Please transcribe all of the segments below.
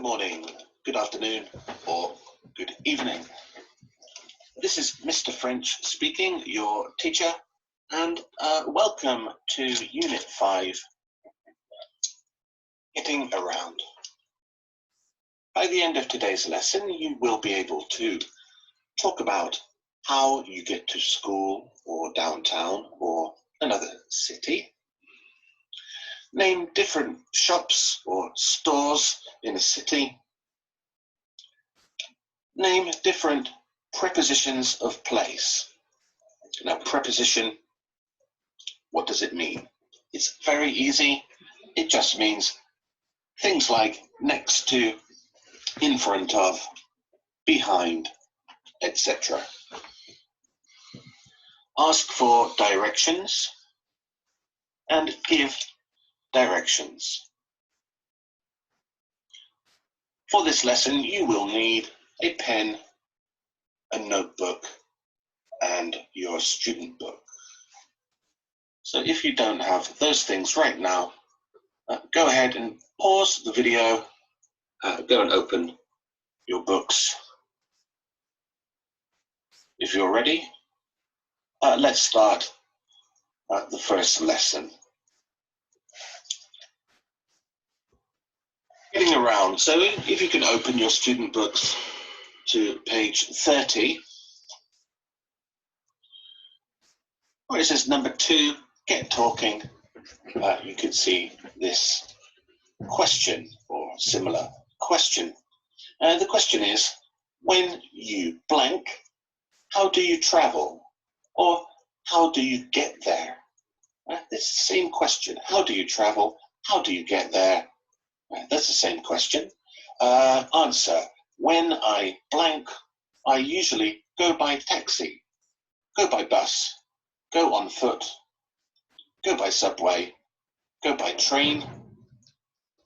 Good morning, good afternoon, or good evening. This is Mr. French speaking, your teacher, and welcome to Unit 5, Getting Around. By the end of today's lesson, you will be able to talk about how you get to school or downtown or another city. Name different shops or stores in a city. Name different prepositions of place. Now, preposition, what does it mean? It's very easy. It just means things like next to, in front of, behind, etc. Ask for directions and give directions. For this lesson, you will need a pen, a notebook, and your student book. So if you don't have those things right now, go ahead and pause the video, go and open your books. If you're ready, let's start the first lesson. Getting around. So if you can open your student books to page 30, where it says number 2, get talking, you can see this question or similar question. The question is, when you blank, how do you travel? Or how do you get there? It's the same question. How do you travel? How do you get there? That's the same question. Answer. When I blank, I usually go by taxi, go by bus, go on foot, go by subway, go by train,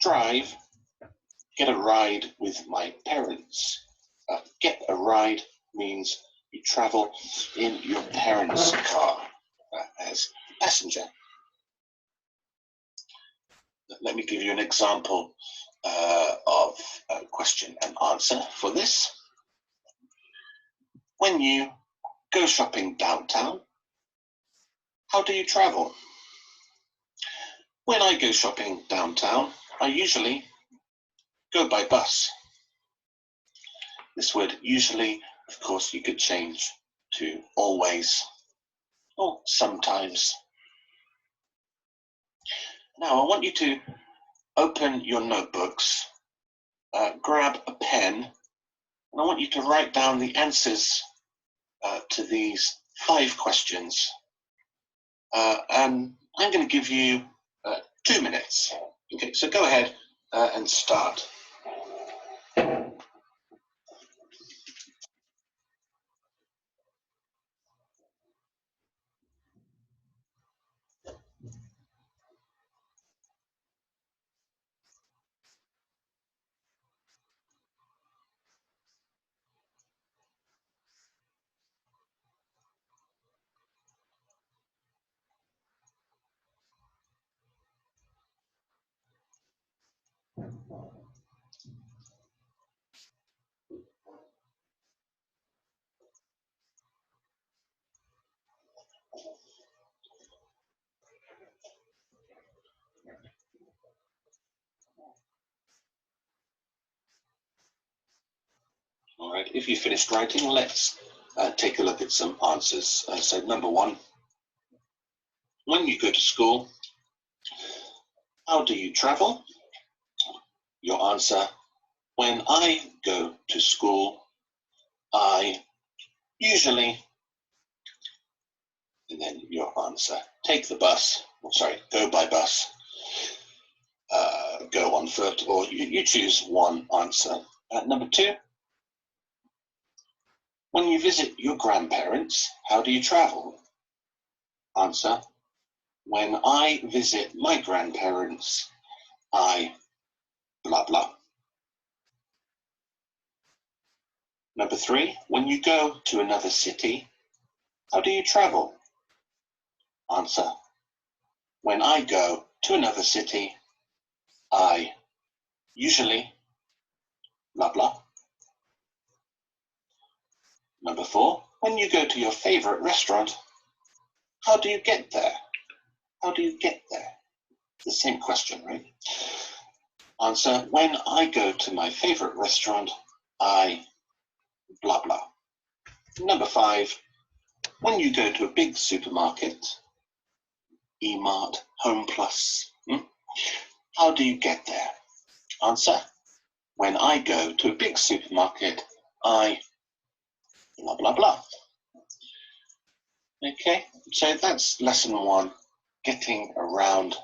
drive, get a ride with my parents. Get a ride means you travel in your parents' car as passenger. Let me give you an example of a question and answer for this. When you go shopping downtown, how do you travel? When I go shopping downtown, I usually go by bus. This word usually, of course, you could change to always or sometimes. Now, I want you to open your notebooks, grab a pen, and I want you to write down the answers to these 5 questions. And I'm going to give you 2 minutes. Okay, so go ahead and start. All right, if you finished writing, let's take a look at some answers. So number 1, when you go to school, how do you travel? Your answer, when I go to school, I usually, and then your answer, take the bus, go by bus, go on foot, or you choose one answer. Number 2, when you visit your grandparents, how do you travel? Answer, when I visit my grandparents, I blah blah. Number 3, when you go to another city, how do you travel? Answer, when I go to another city, I usually blah, blah. Number 4, when you go to your favorite restaurant, how do you get there? How do you get there? The same question, right? Answer, when I go to my favorite restaurant, I blah, blah. Number 5, when you go to a big supermarket, E-Mart, Home Plus, how do you get there? Answer, when I go to a big supermarket, I blah, blah, blah. Okay, so that's lesson 1, getting around.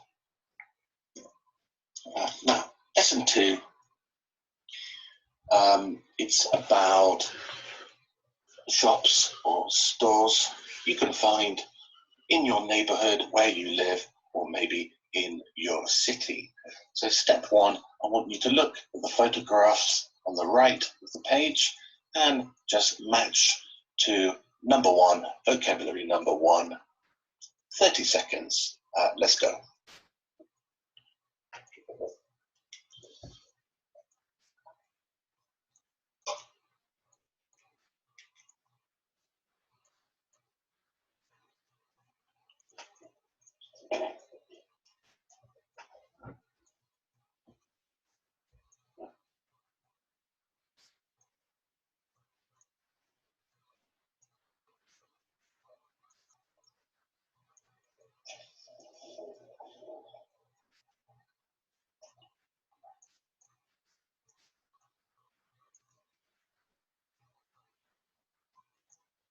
Now, lesson 2, it's about shops or stores you can find in your neighborhood where you live, or maybe in your city. So step 1, I want you to look at the photographs on the right of the page and just match to number 1, vocabulary number 1. 30 seconds. Let's go.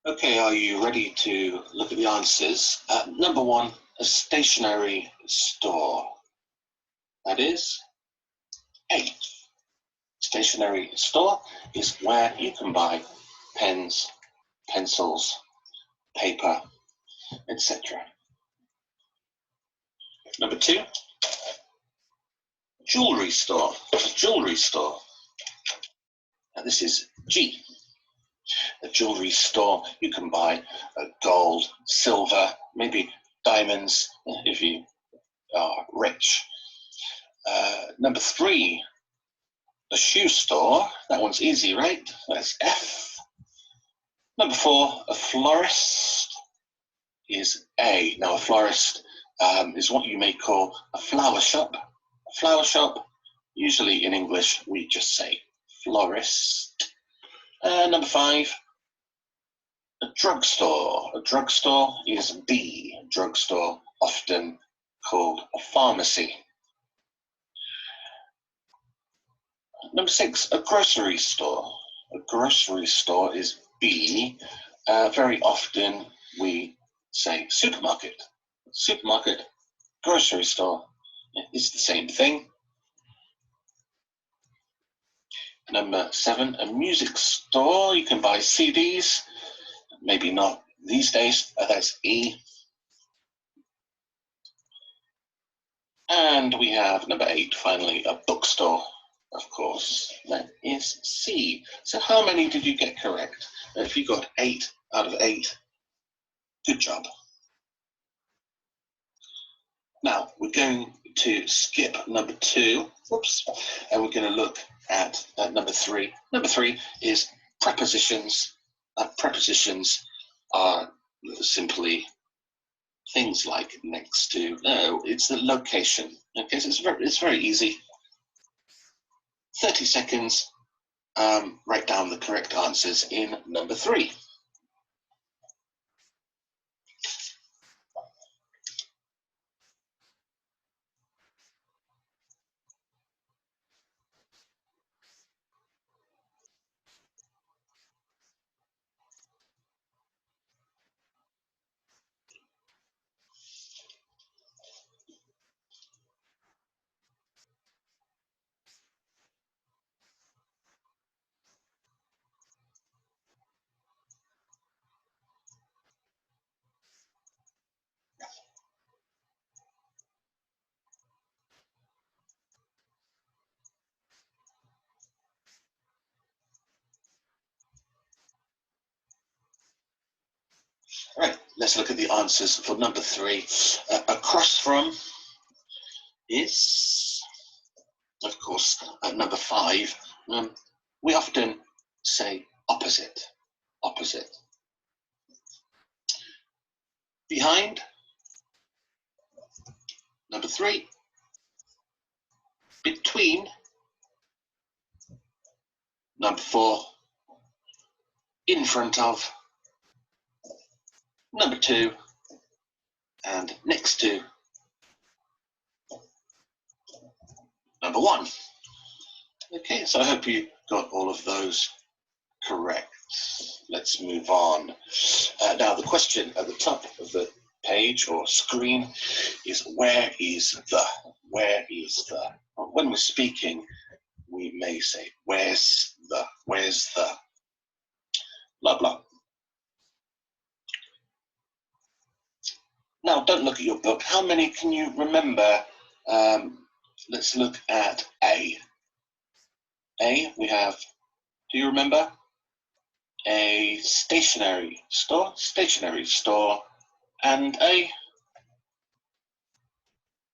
Okay, are you ready to look at the answers? Number 1, a stationery store. That is A. Stationery store is where you can buy pens, pencils, paper, etc. Number 2, jewelry store. Jewelry store. Now this is G. A jewelry store, you can buy gold, silver, maybe diamonds if you are rich. Number 3, the shoe store. That one's easy, right? That's F. Number 4, a florist is A. Now a florist is what you may call a flower shop. A flower shop, usually in English, we just say florist. Number 5, a drugstore. A drugstore is B. Drugstore, often called a pharmacy. Number 6, a grocery store. A grocery store is B. Very often we say supermarket. Supermarket, grocery store, it's the same thing. Number 7, a music store. You can buy CDs. Maybe not these days. That's E. And we have number 8, finally, a bookstore. Of course, that is C. So how many did you get correct? If you got 8 out of 8, good job. Now, we're going to skip number 2, whoops, and we're going to look at number 3. Number 3 is prepositions. Prepositions are simply things like next to, no, it's the location. Okay, so it's very easy. 30 seconds, write down the correct answers in number 3. Right, let's look at the answers for number 3. Across from is, of course, number 5. we often say opposite, opposite. Behind, number 3. Between, number 4. In front of, number 2. And next to, number 1. Okay, so I hope you got all of those correct. Let's move on. Now the question at the top of the page or screen is where is the? Where is the? When we're speaking, we may say where's the? Where's the? Blah blah. Now don't look at your book. How many can you remember? Let's look at A. A, we have, do you remember? A stationery store, and a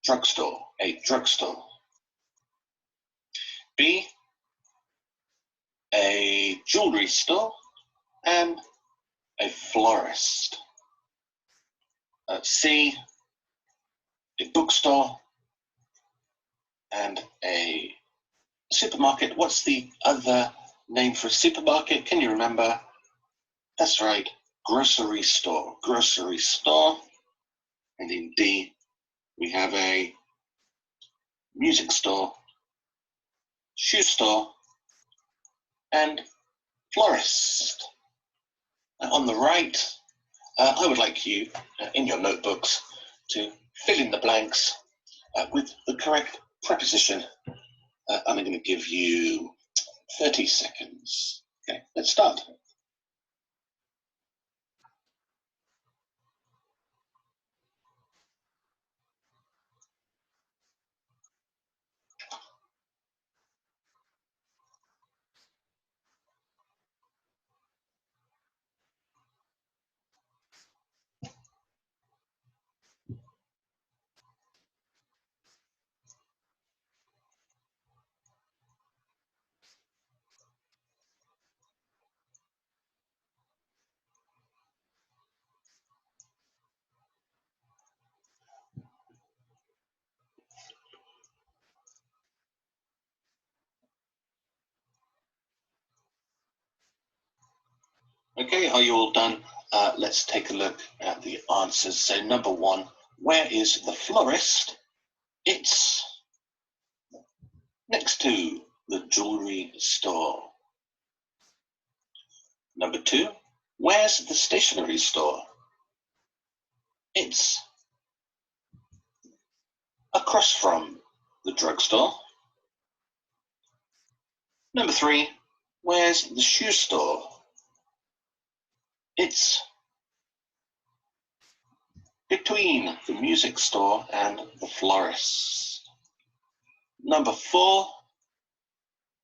drugstore, B, a jewelry store, and a florist. C, a bookstore, and a supermarket. What's the other name for a supermarket? Can you remember? That's right, grocery store, And in D, we have a music store, shoe store, and florist. On the right, I would like you, in your notebooks, to fill in the blanks with the correct preposition. I'm going to give you 30 seconds. Okay, let's start. Okay, are you all done? Let's take a look at the answers. So number 1, where is the florist? It's next to the jewelry store. Number 2, where's the stationery store? It's across from the drugstore. Number 3, where's the shoe store? It's between the music store and the florist. Number 4,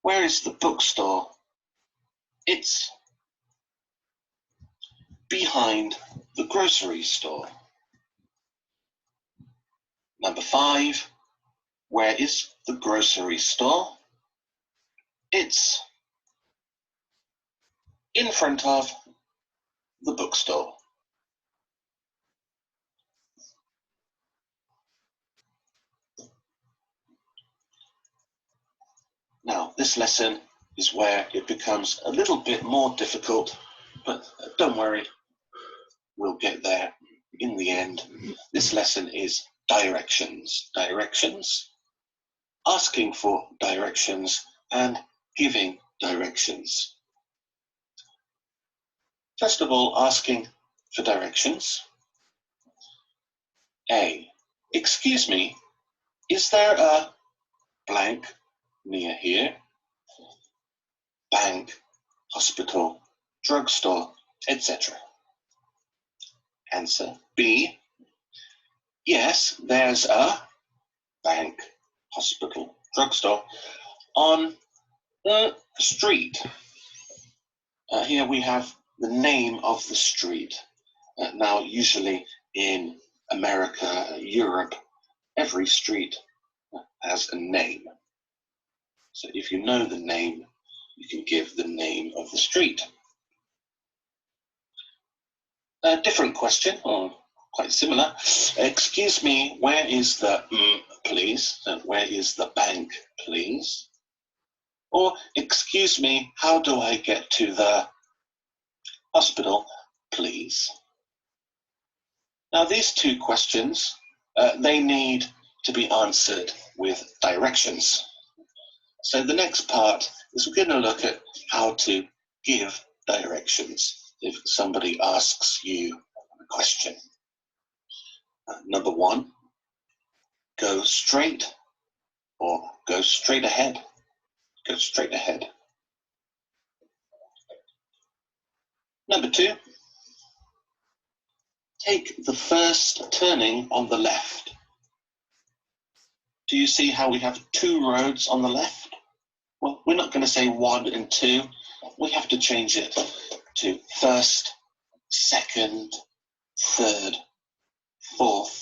where is the bookstore? It's behind the grocery store. Number 5, where is the grocery store? It's in front of the bookstore. Now, this lesson is where it becomes a little bit more difficult, but don't worry, we'll get there in the end. This lesson is directions. Directions, asking for directions, and giving directions. First of all, asking for directions. A, excuse me, is there a blank near here? Bank, hospital, drugstore, etc. Answer B, yes, there's a bank, hospital, drugstore on the street. Here we have the name of the street. Now, usually in America, Europe, every street has a name. So if you know the name, you can give the name of the street. A different question, or quite similar. Excuse me, where is the please? Where is the bank, please? Or, excuse me, how do I get to the hospital, please? Now, these two questions, they need to be answered with directions. So the next part is we're going to look at how to give directions if somebody asks you a question. Number one, go straight or go straight ahead. Go straight ahead. Number two, take the first turning on the left. Do you see how we have two roads on the left? Well, we're not going to say 1 and 2. We have to change it to first, second, third, fourth,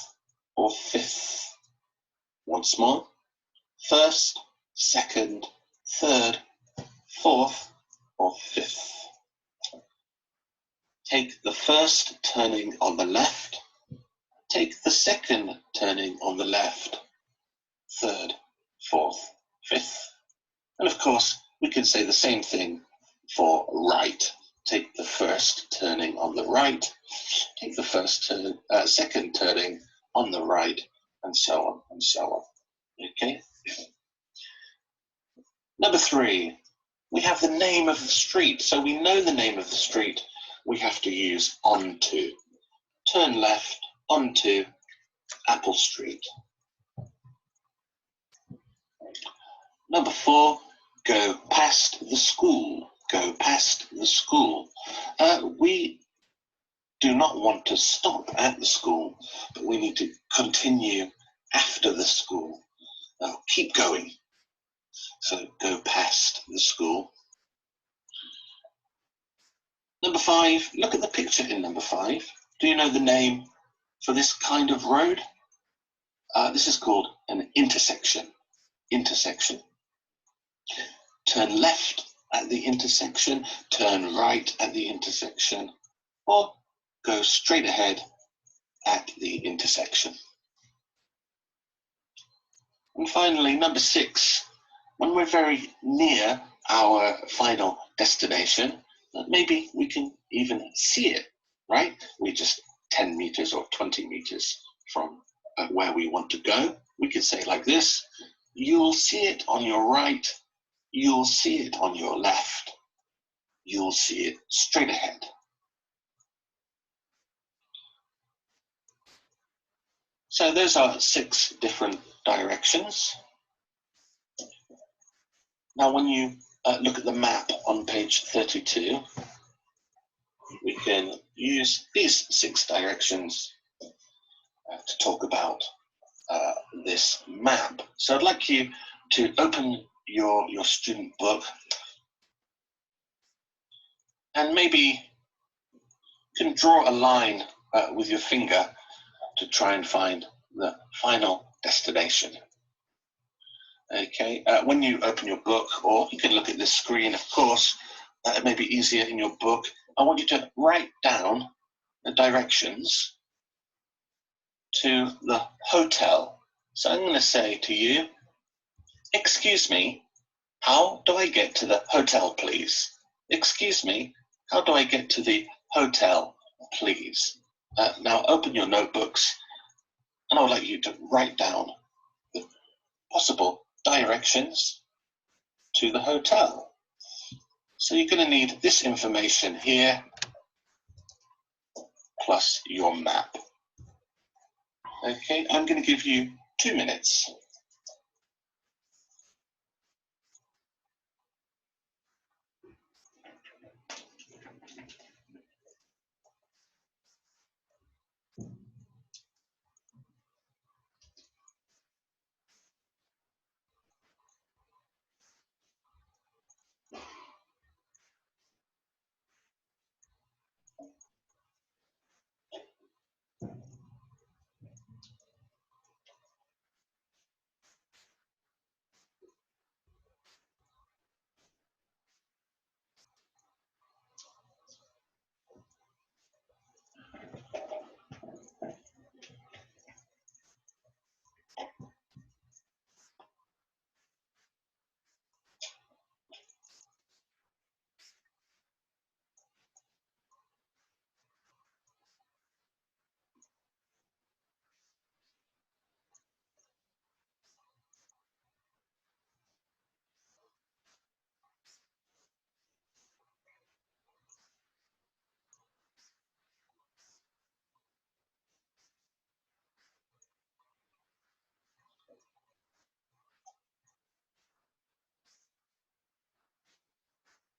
or fifth. Once more. First, second, third, fourth, or fifth. Take the first turning on the left. Take the second turning on the left. Third, fourth, fifth. And of course, we can say the same thing for right. Take the first turning on the right. Take the second turning on the right, and so on and so on. Okay. Number 3, we have the name of the street. So we know the name of the street. We have to use onto. Turn left onto Apple Street. Number 4, go past the school. Go past the school. We do not want to stop at the school, but we need to continue after the school. Keep going. So go past the school. Number 5, look at the picture in number 5. Do you know the name for this kind of road? This is called an intersection. Intersection. Turn left at the intersection, turn right at the intersection, or go straight ahead at the intersection. And finally, number 6, when we're very near our final destination, maybe we can even see it, right? We're just 10 meters or 20 meters from where we want to go. We could say like this: you'll see it on your right, you'll see it on your left, you'll see it straight ahead. So those are 6 different directions. Now when you look at the map on page 32, we can use these 6 directions to talk about this map. So I'd like you to open your student book, and maybe you can draw a line with your finger to try and find the final destination. Okay, when you open your book, or you can look at this screen, of course, it may be easier in your book. I want you to write down the directions to the hotel. So I'm going to say to you, excuse me, how do I get to the hotel, please? Excuse me, how do I get to the hotel, please? Now open your notebooks, and I would like you to write down the possible directions to the hotel. So you're going to need this information here, plus your map. Okay, I'm going to give you 2 minutes.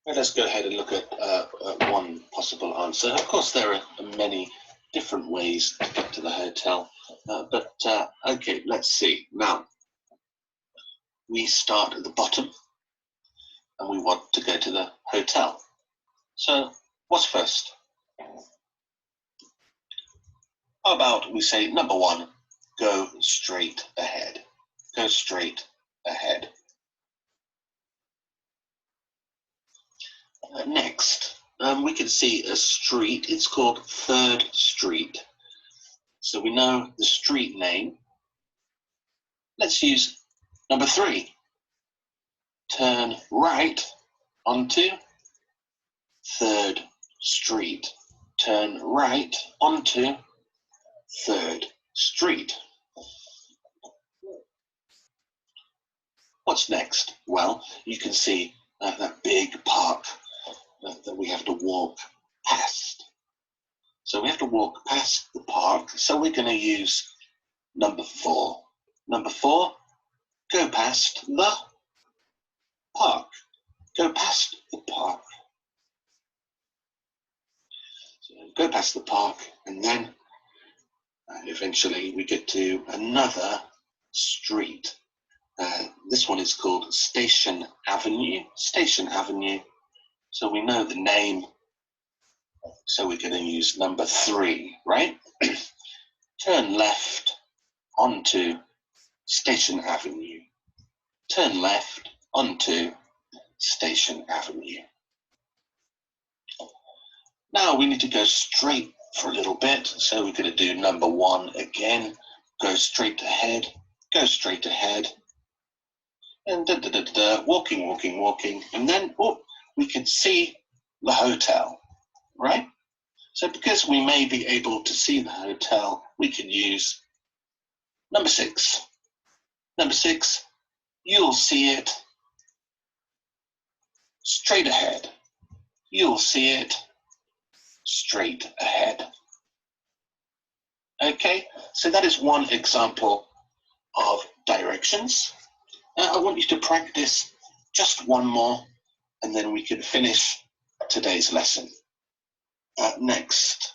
Let us go ahead and look at one possible answer. Of course, there are many different ways to get to the hotel, okay, let's see. Now, we start at the bottom and we want to go to the hotel. So, what's first? How about we say number one, go straight ahead. Go straight ahead. Next, we can see a street. It's called 3rd Street. So we know the street name. Let's use number 3. Turn right onto 3rd Street. Turn right onto 3rd Street. What's next? Well, you can see that big park that we have to walk past. So we have to walk past the park. So we're going to use number 4. Number 4, go past the park. Go past the park. So go past the park, and then eventually we get to another street. This one is called Station Avenue. Station Avenue. So we know the name. So we're going to use number 3, right? Turn left onto Station Avenue. Turn left onto Station Avenue. Now we need to go straight for a little bit. So we're going to do number 1 again. Go straight ahead. Go straight ahead. And walking, walking, walking. And then we can see the hotel, right? So because we may be able to see the hotel, we can use number 6. Number 6, you'll see it straight ahead. You'll see it straight ahead. Okay, so that is one example of directions. Now I want you to practice just one more, and then we can finish today's lesson. Next.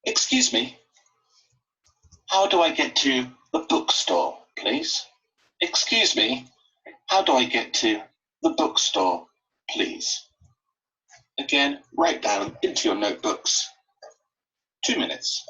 Excuse me, how do I get to the bookstore, please? Excuse me, how do I get to the bookstore, please? Again, write down into your notebooks. 2 minutes.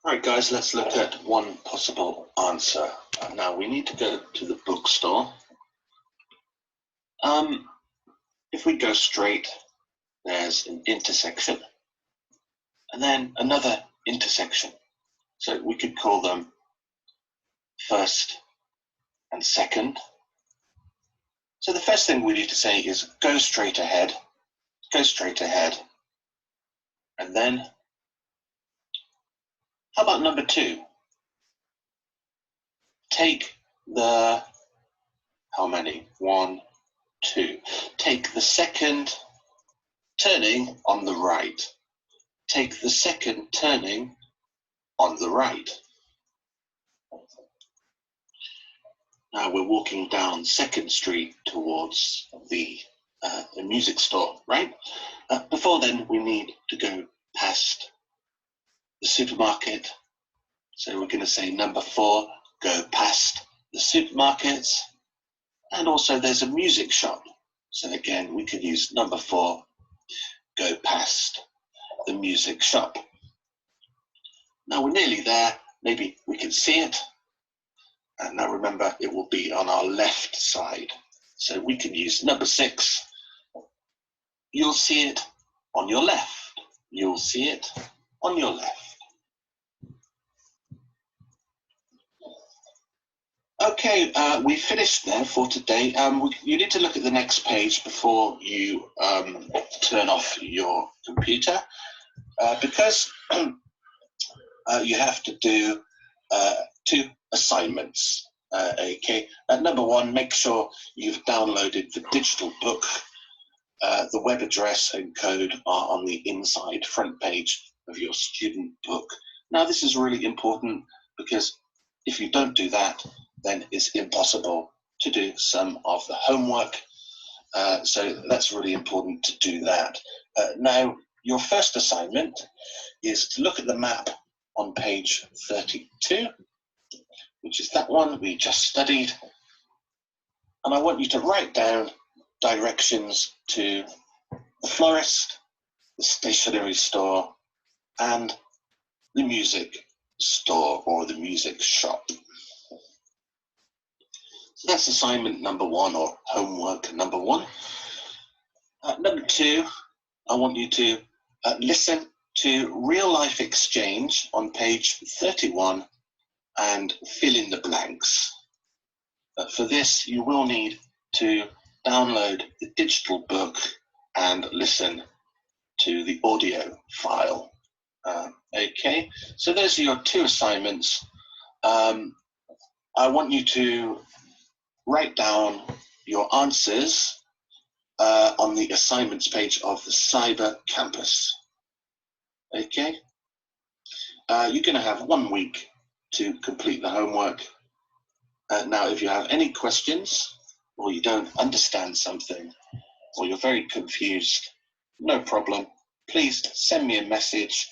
All right, guys, let's look at one possible answer. Now we need to go to the bookstore. If we go straight, there's an intersection and then another intersection. So we could call them first and second. So the first thing we need to say is go straight ahead, and then how about number 2? Take the, how many? 1, 2. Take the second turning on the right. Take the second turning on the right. Now we're walking down 2nd Street towards the music store, right? Before then, we need to go past the supermarket. So we're going to say number 4, go past the supermarkets. And also there's a music shop. So again, we could use number 4, go past the music shop. Now we're nearly there. Maybe we can see it. And now remember, it will be on our left side. So we can use number 6. You'll see it on your left. You'll see it on your left. Okay, we finished there for today. You need to look at the next page before you turn off your computer because you have to do 2 assignments. Okay, number 1, make sure you've downloaded the digital book. The web address and code are on the inside front page of your student book. Now this is really important because if you don't do that, then it's impossible to do some of the homework. So that's really important to do that. Now, your first assignment is to look at the map on page 32, which is that one we just studied. And I want you to write down directions to the florist, the stationery store, and the music store or the music shop. So that's assignment number 1 or homework number 1. Number 2, I want you to listen to Real Life Exchange on page 31 and fill in the blanks. For this, you will need to download the digital book and listen to the audio file. Okay, so those are your 2 assignments. I want you to write down your answers on the assignments page of the Cyber Campus. Okay, you're going to have 1 week to complete the homework. Now, if you have any questions or you don't understand something or you're very confused, no problem. Please send me a message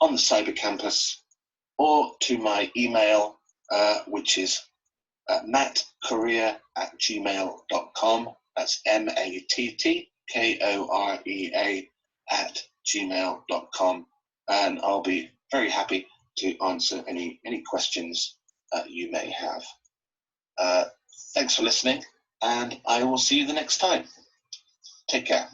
on the Cyber Campus or to my email, which is mattkorea@gmail.com. That's mattkorea@gmail.com. And I'll be very happy to answer any questions you may have. Thanks for listening, and I will see you the next time. Take care.